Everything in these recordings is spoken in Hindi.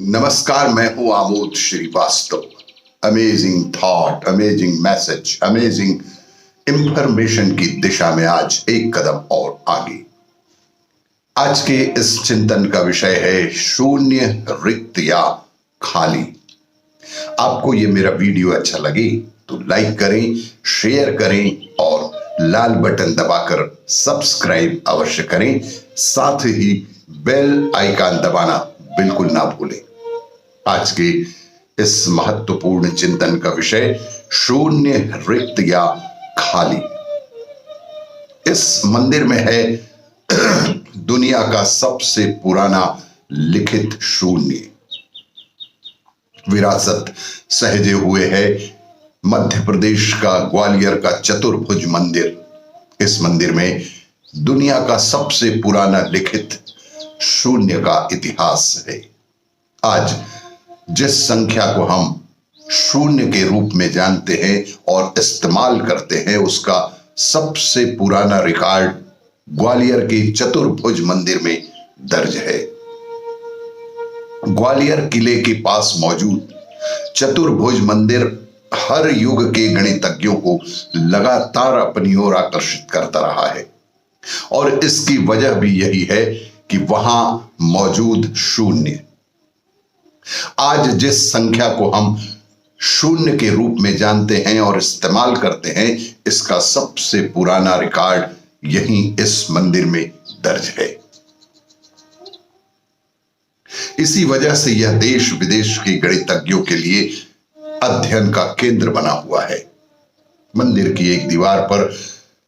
नमस्कार, मैं हूं Amod Srivastava. Amazing thought, amazing message, amazing information की दिशा में आज एक कदम और आगे। आज के इस चिंतन का विषय है शून्य, रिक्त या खाली। आपको ये मेरा वीडियो अच्छा लगे तो लाइक करें, शेयर करें और लाल बटन दबाकर सब्सक्राइब अवश्य करें। साथ ही बेल आइकन दबाना बिल्कुल ना भूलें। आज के इस महत्वपूर्ण चिंतन का विषय शून्य, रिक्त या खाली। इस मंदिर में है दुनिया का सबसे पुराना लिखित शून्य। विरासत सहेजे हुए है मध्य प्रदेश का ग्वालियर का चतुर्भुज मंदिर। इस मंदिर में दुनिया का सबसे पुराना लिखित शून्य का इतिहास है। आज जिस संख्या को हम शून्य के रूप में जानते हैं और इस्तेमाल करते हैं, उसका सबसे पुराना रिकॉर्ड ग्वालियर के चतुर्भुज मंदिर में दर्ज है। ग्वालियर किले के पास मौजूद चतुर्भुज मंदिर हर युग के गणितज्ञों को लगातार अपनी ओर आकर्षित करता रहा है और इसकी वजह भी यही है कि वहां मौजूद शून्य। आज जिस संख्या को हम शून्य के रूप में जानते हैं और इस्तेमाल करते हैं, इसका सबसे पुराना रिकॉर्ड यहीं इस मंदिर में दर्ज है। इसी वजह से यह देश विदेश के गणितज्ञों के लिए अध्ययन का केंद्र बना हुआ है। मंदिर की एक दीवार पर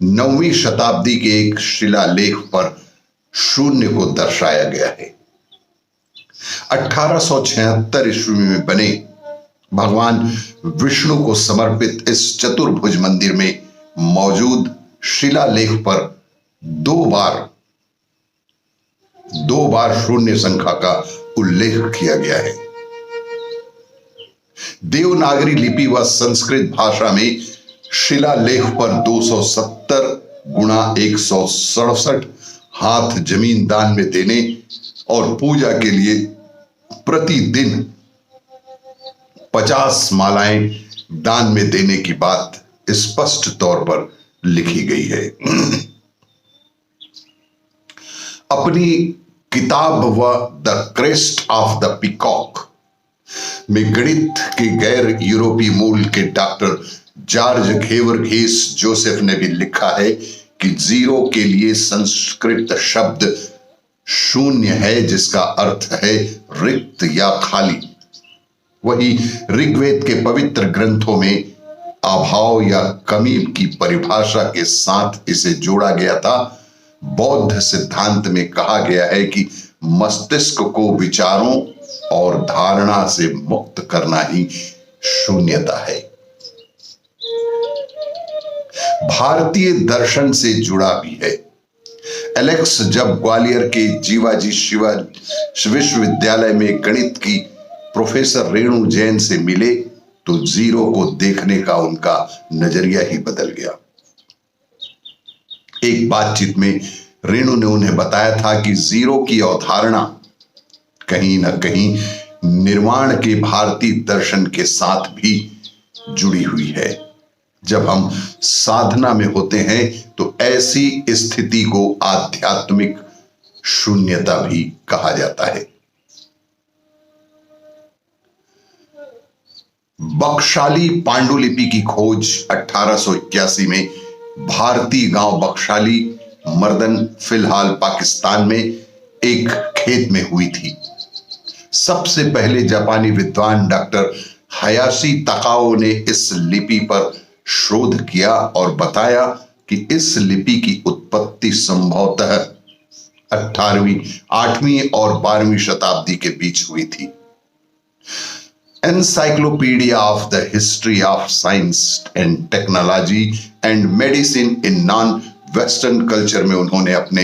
9वीं शताब्दी के एक शिलालेख पर शून्य को दर्शाया गया है। 1876 ईस्वी में बने भगवान विष्णु को समर्पित इस चतुर्भुज मंदिर में मौजूद शिलालेख पर दो बार शून्य संख्या का उल्लेख किया गया है। देवनागरी लिपि व संस्कृत भाषा में शिलालेख पर 270 गुणा 167 हाथ जमीन दान में देने और पूजा के लिए प्रतिदिन 50 मालाएं दान में देने की बात स्पष्ट तौर पर लिखी गई है। अपनी किताब व the crest of the peacock में गणित के गैर यूरोपीय मूल के डॉक्टर जॉर्ज घेवर्घेस जोसेफ ने भी लिखा है कि जीरो के लिए संस्कृत शब्द शून्य है, जिसका अर्थ है रिक्त या खाली। वही ऋग्वेद के पवित्र ग्रंथों में अभाव या कमी की परिभाषा के साथ इसे जोड़ा गया था। बौद्ध सिद्धांत में कहा गया है कि मस्तिष्क को विचारों और धारणा से मुक्त करना ही शून्यता है। भारतीय दर्शन से जुड़ा भी है। एलेक्स जब ग्वालियर के जीवाजी शिवा विश्वविद्यालय में गणित की प्रोफेसर रेणु जैन से मिले तो जीरो को देखने का उनका नजरिया ही बदल गया। एक बातचीत में रेणु ने उन्हें बताया था कि जीरो की अवधारणा कहीं ना कहीं निर्वाण के भारतीय दर्शन के साथ भी जुड़ी हुई है। जब हम साधना में होते हैं तो ऐसी स्थिति को आध्यात्मिक शून्यता भी कहा जाता है। बख्शाली पांडुलिपि की खोज 1881 में भारतीय गांव बख्शाली, मर्दन, फिलहाल पाकिस्तान में एक खेत में हुई थी। सबसे पहले जापानी विद्वान डॉक्टर हयाशी तकाओ ने इस लिपि पर शोध किया और बताया कि इस लिपि की उत्पत्ति संभवतः 8वीं और 12वीं शताब्दी के बीच हुई थी। Encyclopedia of the history of science and technology and medicine in non western culture में उन्होंने अपने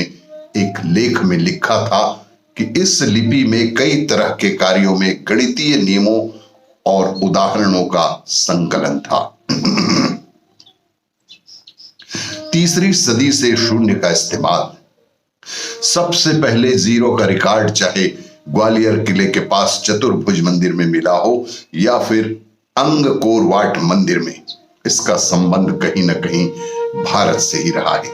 एक लेख में लिखा था कि इस लिपि में कई तरह के कार्यों में गणितीय नियमों और उदाहरणों का संकलन था। 3री सदी से शून्य का इस्तेमाल। सबसे पहले जीरो का रिकॉर्ड चाहे ग्वालियर किले के पास चतुर्भुज मंदिर में मिला हो या फिर अंगकोर वाट मंदिर में, इसका संबंध कहीं ना कहीं भारत से ही रहा है,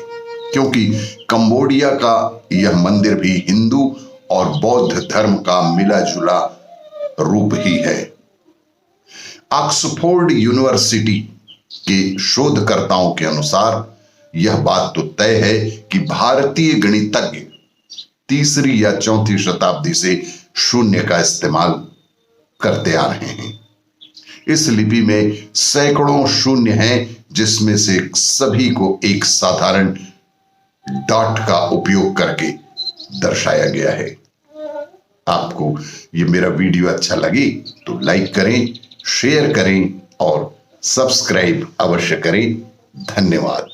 क्योंकि कंबोडिया का यह मंदिर भी हिंदू और बौद्ध धर्म का मिला जुला रूप ही है। ऑक्सफोर्ड यूनिवर्सिटी के शोधकर्ताओं के अनुसार यह बात तो तय है कि भारतीय गणितज्ञ 3री या 4वीं शताब्दी से शून्य का इस्तेमाल करते आ रहे हैं। इस लिपि में सैकड़ों शून्य हैं, जिसमें से सभी को एक साधारण डॉट का उपयोग करके दर्शाया गया है। आपको ये मेरा वीडियो अच्छा लगे तो लाइक करें, शेयर करें और सब्सक्राइब अवश्य करें। धन्यवाद।